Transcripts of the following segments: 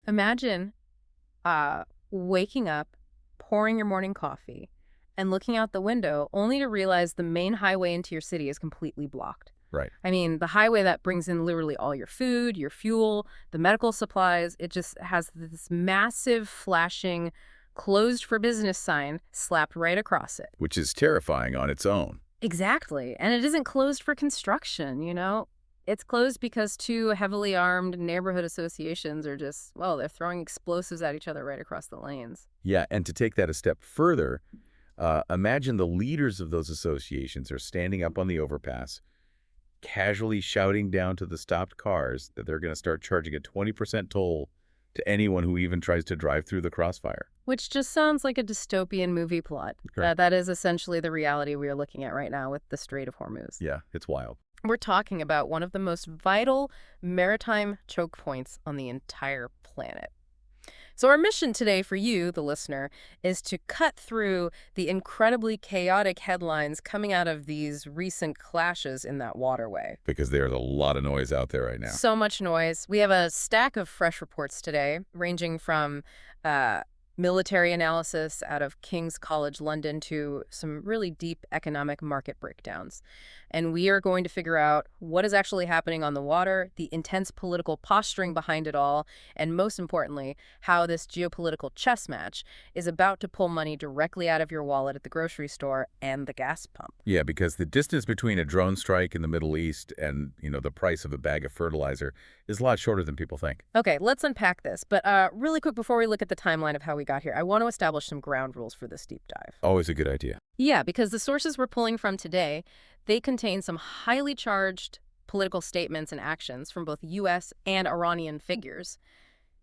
Imagine waking up, pouring your morning coffee, and looking out the window only to realize the main highway into your city is completely blocked. Right. I mean, the highway that brings in literally all your food, your fuel, the medical supplies, it just has this massive flashing closed for business sign slapped right across it. Which is terrifying on its own. Exactly. And it isn't closed for construction, you know? It's closed because two heavily armed neighborhood associations are just, well, they're throwing explosives at each other right across the lanes. Yeah, and to take that a step further, imagine the leaders of those associations are standing up on the overpass, casually shouting down to the stopped cars that they're going to start charging a 20% toll to anyone who even tries to drive through the crossfire. Which just sounds like a dystopian movie plot. Correct. That is essentially the reality we are looking at right now with the Strait of Hormuz. Yeah, it's wild. We're talking about one of the most vital maritime choke points on the entire planet. So our mission today for you, the listener, is to cut through the incredibly chaotic headlines coming out of these recent clashes in that waterway. Because there's a lot of noise out there right now. So much noise. We have a stack of fresh reports today, ranging from military analysis out of King's College London to some really deep economic market breakdowns. And we are going to figure out what is actually happening on the water, the intense political posturing behind it all, and most importantly, how this geopolitical chess match is about to pull money directly out of your wallet at the grocery store and the gas pump. Yeah, because the distance between a drone strike in the Middle East and, the price of a bag of fertilizer is a lot shorter than people think. Okay, let's unpack this. But really quick, before we look at the timeline of how we got here, I want to establish some ground rules for this deep dive. Always a good idea. Yeah, because the sources we're pulling from today, they contain some highly charged political statements and actions from both U.S. and Iranian figures.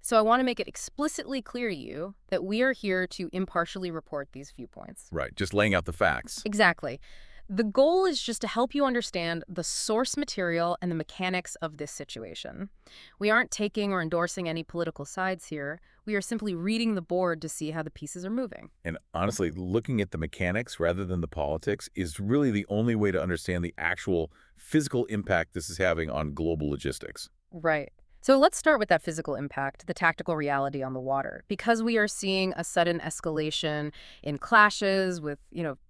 So I want to make it explicitly clear to you that we are here to impartially report these viewpoints. Right, just laying out the facts. Exactly. The goal is just to help you understand the source material and the mechanics of this situation. We aren't taking or endorsing any political sides here. We are simply reading the board to see how the pieces are moving. And honestly, looking at the mechanics rather than the politics is really the only way to understand the actual physical impact this is having on global logistics. Right. So let's start with that physical impact, the tactical reality on the water. Because we are seeing a sudden escalation in clashes with,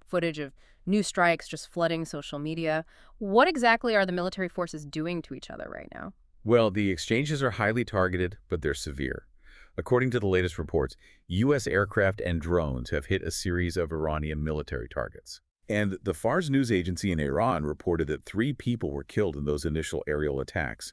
footage of new strikes just flooding social media. What exactly are the military forces doing to each other right now? Well, the exchanges are highly targeted, but they're severe. According to the latest reports, U.S. aircraft and drones have hit a series of Iranian military targets. And the Fars news agency in Iran reported that 3 people were killed in those initial aerial attacks.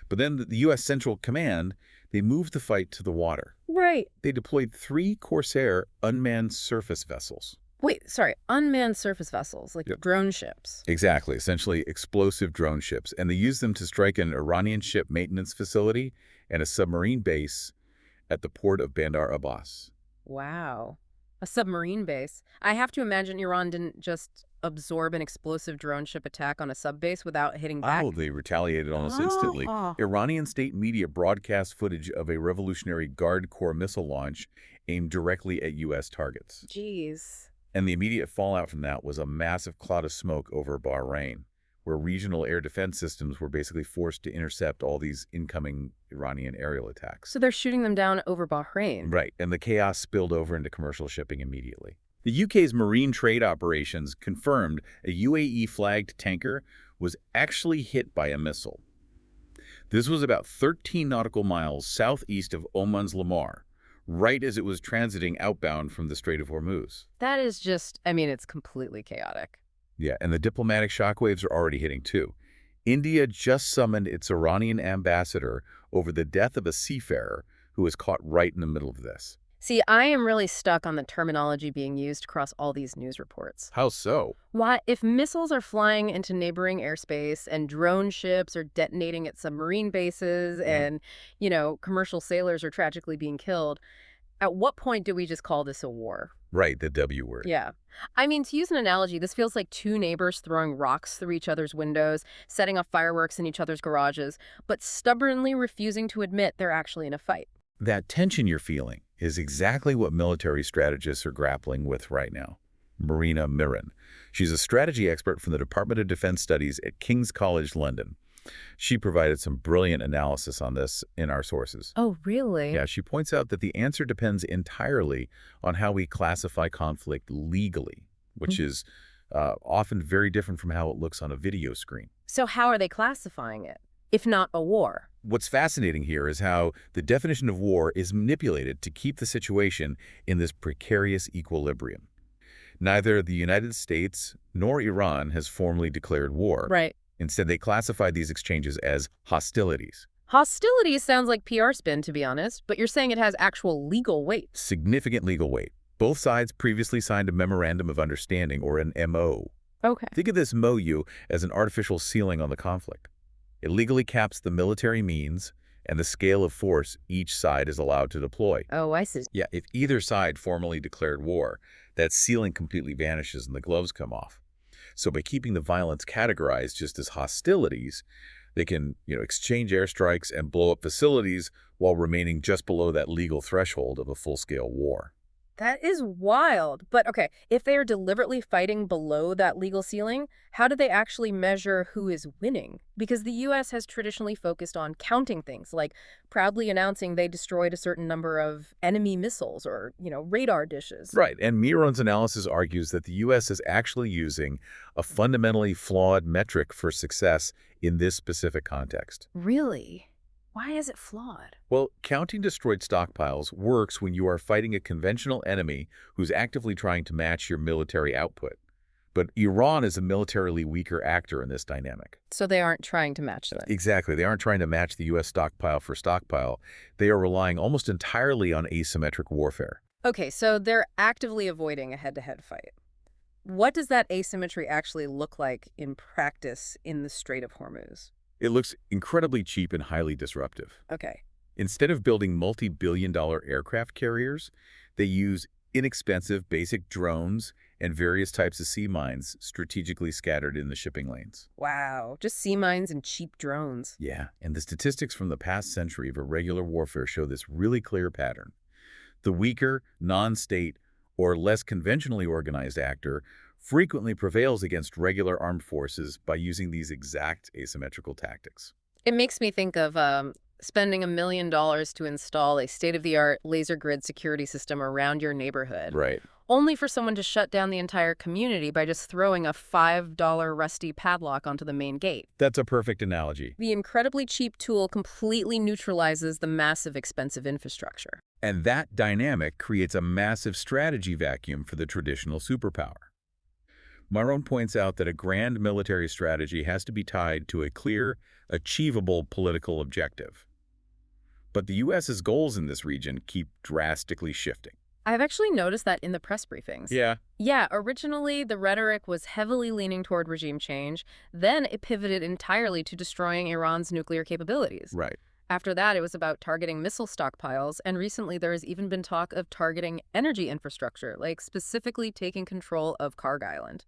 But then the U.S. Central Command, they moved the fight to the water. Right. They deployed 3 Corsair unmanned surface vessels. Wait, sorry, unmanned surface vessels, like Yep. drone ships. Exactly, essentially explosive drone ships. And they used them to strike an Iranian ship maintenance facility and a submarine base at the port of Bandar Abbas. Wow. A submarine base. I have to imagine Iran didn't just absorb an explosive drone ship attack on a subbase without hitting back. Oh, they retaliated almost instantly. Oh. Iranian state media broadcast footage of a Revolutionary Guard Corps missile launch aimed directly at U.S. targets. Jeez. And the immediate fallout from that was a massive cloud of smoke over Bahrain, where regional air defense systems were basically forced to intercept all these incoming Iranian aerial attacks. So they're shooting them down over Bahrain. Right, and the chaos spilled over into commercial shipping immediately. The UK's marine trade operations confirmed a UAE-flagged tanker was actually hit by a missile. This was about 13 nautical miles southeast of Oman's Lamar, right as it was transiting outbound from the Strait of Hormuz. That is just, it's completely chaotic. Yeah, and the diplomatic shockwaves are already hitting too. India just summoned its Iranian ambassador over the death of a seafarer who was caught right in the middle of this. See, I am really stuck on the terminology being used across all these news reports. How so? Why, if missiles are flying into neighboring airspace and drone ships are detonating at submarine bases and, commercial sailors are tragically being killed, at what point do we just call this a war? Right, the W word. Yeah. To use an analogy, this feels like 2 neighbors throwing rocks through each other's windows, setting off fireworks in each other's garages, but stubbornly refusing to admit they're actually in a fight. That tension you're feeling is exactly what military strategists are grappling with right now. Marina Miron. She's a strategy expert from the Department of Defense Studies at King's College London. She provided some brilliant analysis on this in our sources. Oh, really? Yeah, she points out that the answer depends entirely on how we classify conflict legally, which is often very different from how it looks on a video screen. So how are they classifying it, if not a war? What's fascinating here is how the definition of war is manipulated to keep the situation in this precarious equilibrium. Neither the United States nor Iran has formally declared war. Right. Instead, they classify these exchanges as hostilities. Hostilities sounds like PR spin, to be honest, but you're saying it has actual legal weight. Significant legal weight. Both sides previously signed a Memorandum of Understanding, or an MO. Okay. Think of this MOU as an artificial ceiling on the conflict. It legally caps the military means and the scale of force each side is allowed to deploy. Oh, I see. Yeah, if either side formally declared war, that ceiling completely vanishes and the gloves come off. So by keeping the violence categorized just as hostilities, they can, exchange airstrikes and blow up facilities while remaining just below that legal threshold of a full-scale war. That is wild. But okay, if they are deliberately fighting below that legal ceiling, how do they actually measure who is winning? Because the U.S. has traditionally focused on counting things, like proudly announcing they destroyed a certain number of enemy missiles or, radar dishes. Right, and Miron's analysis argues that the U.S. is actually using a fundamentally flawed metric for success in this specific context. Really? Why is it flawed? Well, counting destroyed stockpiles works when you are fighting a conventional enemy who's actively trying to match your military output. But Iran is a militarily weaker actor in this dynamic. So they aren't trying to match them. Exactly. They aren't trying to match the U.S. stockpile for stockpile. They are relying almost entirely on asymmetric warfare. Okay, so they're actively avoiding a head-to-head fight. What does that asymmetry actually look like in practice in the Strait of Hormuz? It looks incredibly cheap and highly disruptive. Okay. Instead of building multi-billion-dollar aircraft carriers, they use inexpensive basic drones and various types of sea mines strategically scattered in the shipping lanes. Wow, just sea mines and cheap drones. Yeah, and the statistics from the past century of irregular warfare show this really clear pattern. The weaker, non-state, or less conventionally organized actor frequently prevails against regular armed forces by using these exact asymmetrical tactics. It makes me think of spending $1 million to install a state-of-the-art laser grid security system around your neighborhood, Right. only for someone to shut down the entire community by just throwing a $5 rusty padlock onto the main gate. That's a perfect analogy. The incredibly cheap tool completely neutralizes the massive expensive infrastructure. And that dynamic creates a massive strategy vacuum for the traditional superpower. Maron points out that a grand military strategy has to be tied to a clear, achievable political objective. But the U.S.'s goals in this region keep drastically shifting. I've actually noticed that in the press briefings. Yeah, originally the rhetoric was heavily leaning toward regime change. Then it pivoted entirely to destroying Iran's nuclear capabilities. Right. After that, it was about targeting missile stockpiles, and recently there has even been talk of targeting energy infrastructure, like specifically taking control of Karg Island.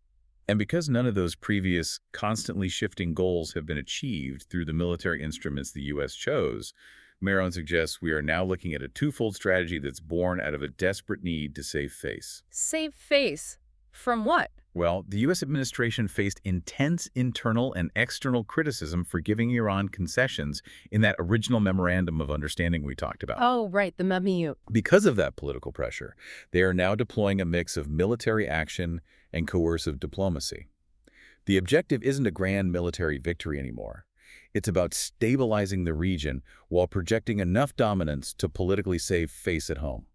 And because none of those previous constantly shifting goals have been achieved through the military instruments the U.S. chose, Maron suggests we are now looking at a twofold strategy that's born out of a desperate need to save face. Save face? From what? Well, the U.S. administration faced intense internal and external criticism for giving Iran concessions in that original Memorandum of Understanding we talked about. Oh, right, the MEMU. Because of that political pressure, they are now deploying a mix of military action and coercive diplomacy. The objective isn't a grand military victory anymore. It's about stabilizing the region while projecting enough dominance to politically save face at home.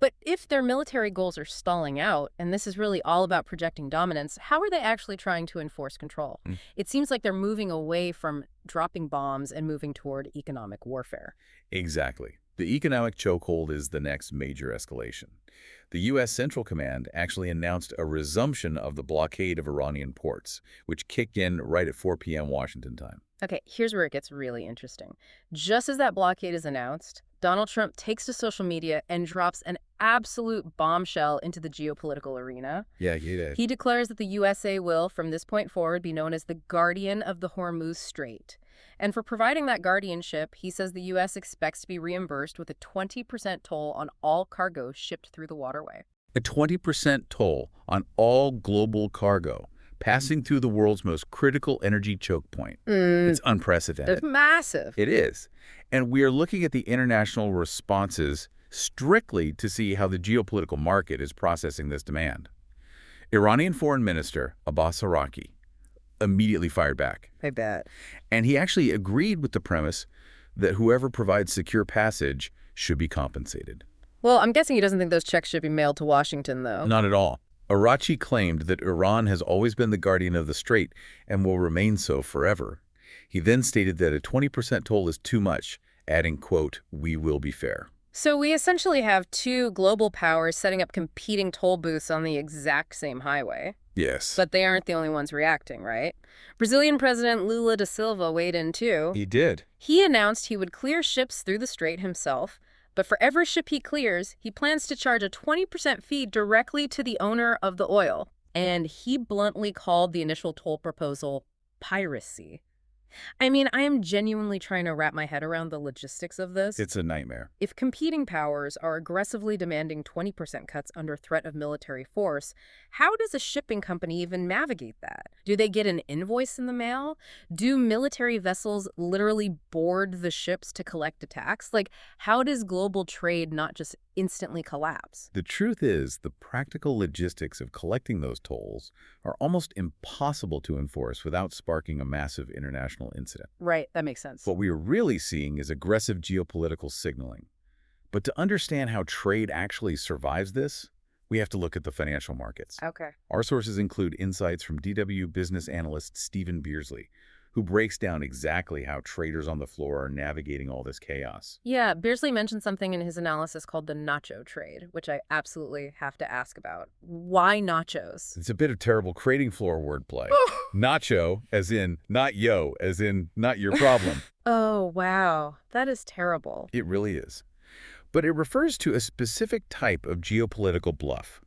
But if their military goals are stalling out, and this is really all about projecting dominance, how are they actually trying to enforce control? It seems like they're moving away from dropping bombs and moving toward economic warfare. Exactly. The economic chokehold is the next major escalation. The U.S. Central Command actually announced a resumption of the blockade of Iranian ports, which kicked in right at 4 p.m. Washington time. Okay, here's where it gets really interesting. Just as that blockade is announced, Donald Trump takes to social media and drops an absolute bombshell into the geopolitical arena. Yeah, he did. He declares that the USA will, from this point forward, be known as the guardian of the Hormuz Strait. And for providing that guardianship, he says the U.S. expects to be reimbursed with a 20% toll on all cargo shipped through the waterway. A 20% toll on all global cargo, passing through the world's most critical energy choke point. Mm, It's unprecedented. it's massive. It is. And we are looking at the international responses strictly to see how the geopolitical market is processing this demand. Iranian Foreign Minister Abbas Araqi immediately fired back. I bet. And he actually agreed with the premise that whoever provides secure passage should be compensated. Well, I'm guessing he doesn't think those checks should be mailed to Washington, though. Not at all. Araqi claimed that Iran has always been the guardian of the strait and will remain so forever. He then stated that a 20% toll is too much, adding, quote, "We will be fair." So we essentially have two global powers setting up competing toll booths on the exact same highway. Yes. But they aren't the only ones reacting, right? Brazilian President Lula da Silva weighed in, too. He did. He announced he would clear ships through the strait himself, but for every ship he clears, he plans to charge a 20% fee directly to the owner of the oil. And he bluntly called the initial toll proposal piracy. I mean, I am genuinely trying to wrap my head around the logistics of this. It's a nightmare. If competing powers are aggressively demanding 20% cuts under threat of military force, how does a shipping company even navigate that? Do they get an invoice in the mail? Do military vessels literally board the ships to collect a tax? Like, how does global trade not just instantly collapse? The truth is, the practical logistics of collecting those tolls are almost impossible to enforce without sparking a massive international incident. Right, that makes sense. What we are really seeing is aggressive geopolitical signaling. But to understand how trade actually survives this, we have to look at the financial markets. Okay. Our sources include insights from DW business analyst Stephen Beersley, who breaks down exactly how traders on the floor are navigating all this chaos. Yeah, Beersley mentioned something in his analysis called the nacho trade, which I absolutely have to ask about. Why nachos? It's a bit of terrible trading floor wordplay. Nacho, as in not yo, as in not your problem. Oh, wow. That is terrible. It really is. But it refers to a specific type of geopolitical bluff.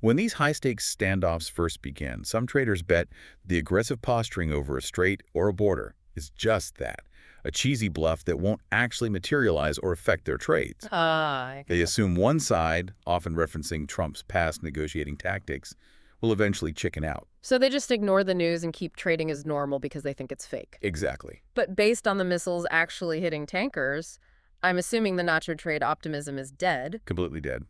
When these high-stakes standoffs first began, some traders bet the aggressive posturing over a strait or a border is just that, a cheesy bluff that won't actually materialize or affect their trades. They assume one side, often referencing Trump's past negotiating tactics, will eventually chicken out. So they just ignore the news and keep trading as normal because they think it's fake. Exactly. But based on the missiles actually hitting tankers, I'm assuming the nacho trade optimism is dead. Completely dead.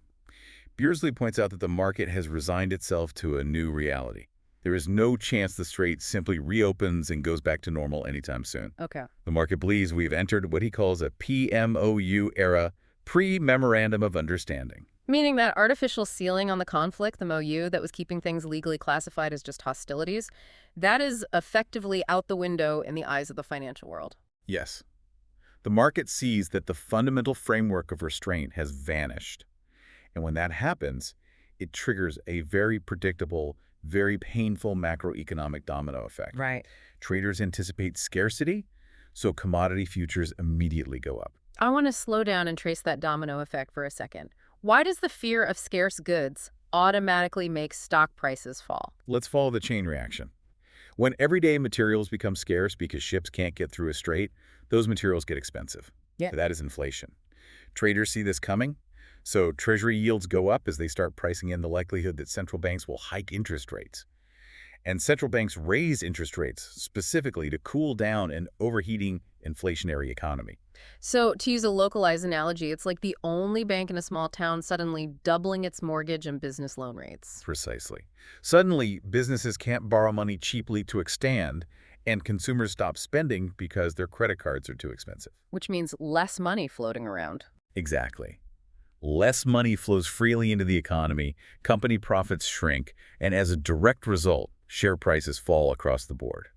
Beersley points out that the market has resigned itself to a new reality. There is no chance the strait simply reopens and goes back to normal anytime soon. Okay. The market believes we've entered what he calls a PMOU era, pre-memorandum of understanding. Meaning that artificial ceiling on the conflict, the MOU, that was keeping things legally classified as just hostilities, that is effectively out the window in the eyes of the financial world. Yes. The market sees that the fundamental framework of restraint has vanished. And when that happens, it triggers a very predictable, very painful macroeconomic domino effect. Right. Traders anticipate scarcity, so commodity futures immediately go up. I want to slow down and trace that domino effect for a second. Why does the fear of scarce goods automatically make stock prices fall? Let's follow the chain reaction. When everyday materials become scarce because ships can't get through a strait, those materials get expensive. Yeah. That is inflation. Traders see this coming, so treasury yields go up as they start pricing in the likelihood that central banks will hike interest rates. And central banks raise interest rates specifically to cool down an overheating inflationary economy. So, to use a localized analogy, it's like the only bank in a small town suddenly doubling its mortgage and business loan rates. Precisely. Suddenly, businesses can't borrow money cheaply to expand, and consumers stop spending because their credit cards are too expensive. Which means less money floating around. Exactly. Less money flows freely into the economy, company profits shrink, and as a direct result, share prices fall across the board.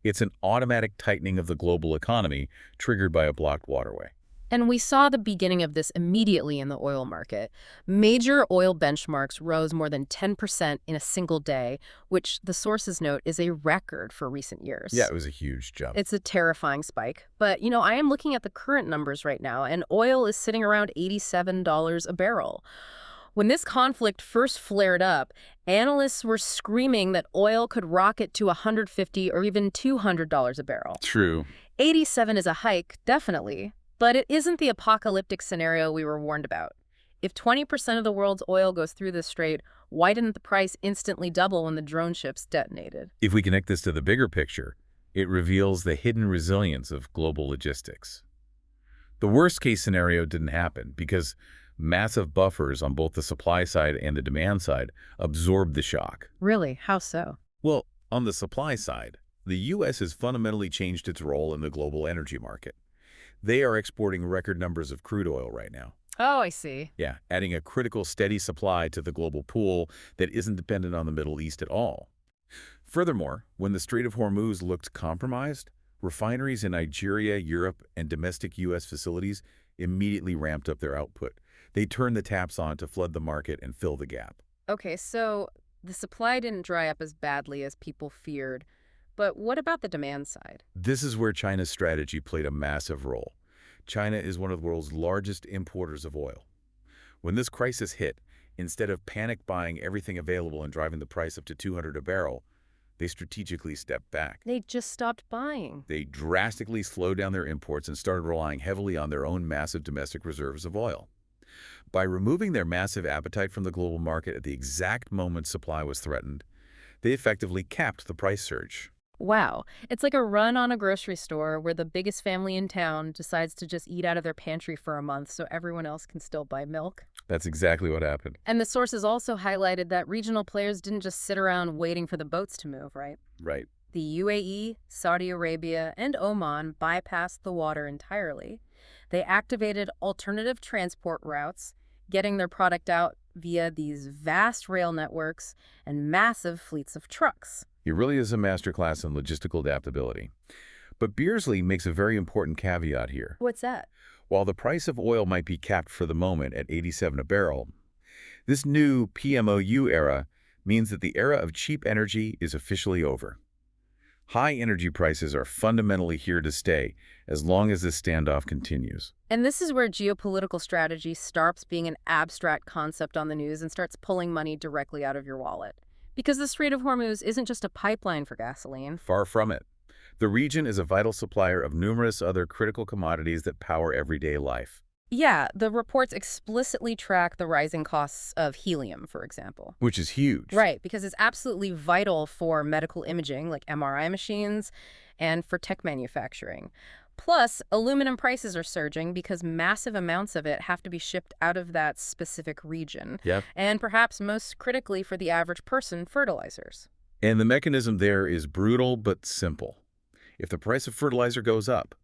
It's an automatic tightening of the global economy triggered by a blocked waterway. And we saw the beginning of this immediately in the oil market. Major oil benchmarks rose more than 10% in a single day, which the sources note is a record for recent years. Yeah, it was a huge jump. It's a terrifying spike. But, I am looking at the current numbers right now, and oil is sitting around $87 a barrel. When this conflict first flared up, analysts were screaming that oil could rocket to $150 or even $200 a barrel. True. 87 is a hike, definitely. But it isn't the apocalyptic scenario we were warned about. If 20% of the world's oil goes through this strait, why didn't the price instantly double when the drone ships detonated? If we connect this to the bigger picture, it reveals the hidden resilience of global logistics. The worst-case scenario didn't happen because massive buffers on both the supply side and the demand side absorbed the shock. Really? How so? Well, on the supply side, the U.S. has fundamentally changed its role in the global energy market. They are exporting record numbers of crude oil right now. Oh, I see. Yeah, adding a critical steady supply to the global pool that isn't dependent on the Middle East at all. Furthermore, when the Strait of Hormuz looked compromised, refineries in Nigeria, Europe, and domestic U.S. facilities immediately ramped up their output. They turned the taps on to flood the market and fill the gap. Okay, so the supply didn't dry up as badly as people feared. But what about the demand side? This is where China's strategy played a massive role. China is one of the world's largest importers of oil. When this crisis hit, instead of panic buying everything available and driving the price up to $200 a barrel, they strategically stepped back. They just stopped buying. They drastically slowed down their imports and started relying heavily on their own massive domestic reserves of oil. By removing their massive appetite from the global market at the exact moment supply was threatened, they effectively capped the price surge. Wow. It's like a run on a grocery store where the biggest family in town decides to just eat out of their pantry for a month so everyone else can still buy milk. That's exactly what happened. And the sources also highlighted that regional players didn't just sit around waiting for the boats to move, right? Right. The UAE, Saudi Arabia, and Oman bypassed the water entirely. They activated alternative transport routes, getting their product out via these vast rail networks and massive fleets of trucks. It really is a masterclass in logistical adaptability. But Beersley makes a very important caveat here. What's that? While the price of oil might be capped for the moment at $87 a barrel, this new PMOU era means that the era of cheap energy is officially over. High energy prices are fundamentally here to stay as long as this standoff continues. And this is where geopolitical strategy stops being an abstract concept on the news and starts pulling money directly out of your wallet. Because the Strait of Hormuz isn't just a pipeline for gasoline. Far from it. The region is a vital supplier of numerous other critical commodities that power everyday life. Yeah, the reports explicitly track the rising costs of helium, for example. Which is huge. Right, because it's absolutely vital for medical imaging, like MRI machines, and for tech manufacturing. Plus, aluminum prices are surging because massive amounts of it have to be shipped out of that specific region. Yep. And perhaps most critically for the average person, fertilizers. And the mechanism there is brutal but simple. If the price of fertilizer goes up,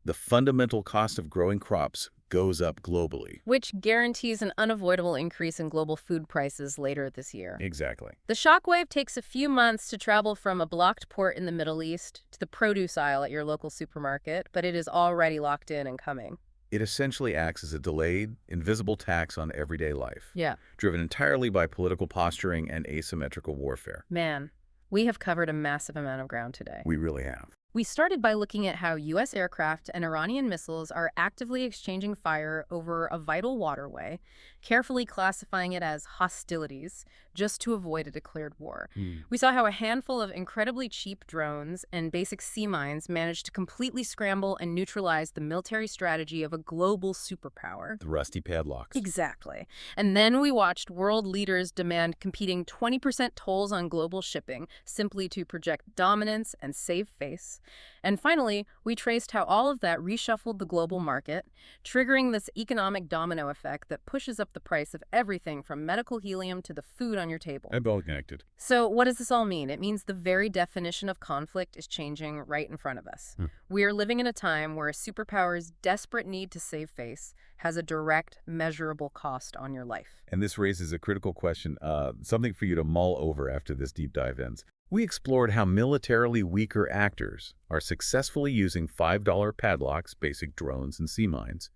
the fundamental cost of growing crops goes up globally. Which guarantees an unavoidable increase in global food prices later this year. Exactly. The shockwave takes a few months to travel from a blocked port in the Middle East to the produce aisle at your local supermarket, but it is already locked in and coming. It essentially acts as a delayed, invisible tax on everyday life. Yeah. Driven entirely by political posturing and asymmetrical warfare. Man, we have covered a massive amount of ground today. We really have. We started by looking at how U.S. aircraft and Iranian missiles are actively exchanging fire over a vital waterway, carefully classifying it as hostilities just to avoid a declared war. We saw how a handful of incredibly cheap drones and basic sea mines managed to completely scramble and neutralize the military strategy of a global superpower. The rusty padlocks. Exactly. And then we watched world leaders demand competing 20% tolls on global shipping simply to project dominance and save face. And finally, we traced how all of that reshuffled the global market, triggering this economic domino effect that pushes up the price of everything from medical helium to the food on your table. And all connected. So what does this all mean? It means the very definition of conflict is changing right in front of us. We are living in a time where a superpower's desperate need to save face has a direct, measurable cost on your life. And this raises a critical question, something for you to mull over after this deep dive ends. We explored how militarily weaker actors are successfully using $5 padlocks, basic drones, and sea mines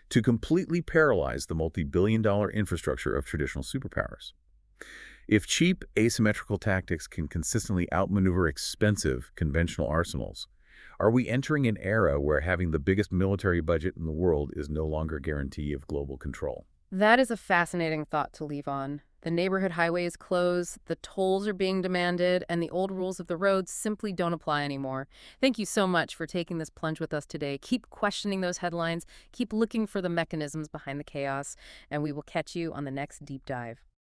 to completely paralyze the multi-billion-dollar infrastructure of traditional superpowers. If cheap, asymmetrical tactics can consistently outmaneuver expensive, conventional arsenals, are we entering an era where having the biggest military budget in the world is no longer a guarantee of global control? That is a fascinating thought to leave on. The neighborhood highways close, the tolls are being demanded, and the old rules of the road simply don't apply anymore. Thank you so much for taking this plunge with us today. Keep questioning those headlines, keep looking for the mechanisms behind the chaos, and we will catch you on the next deep dive.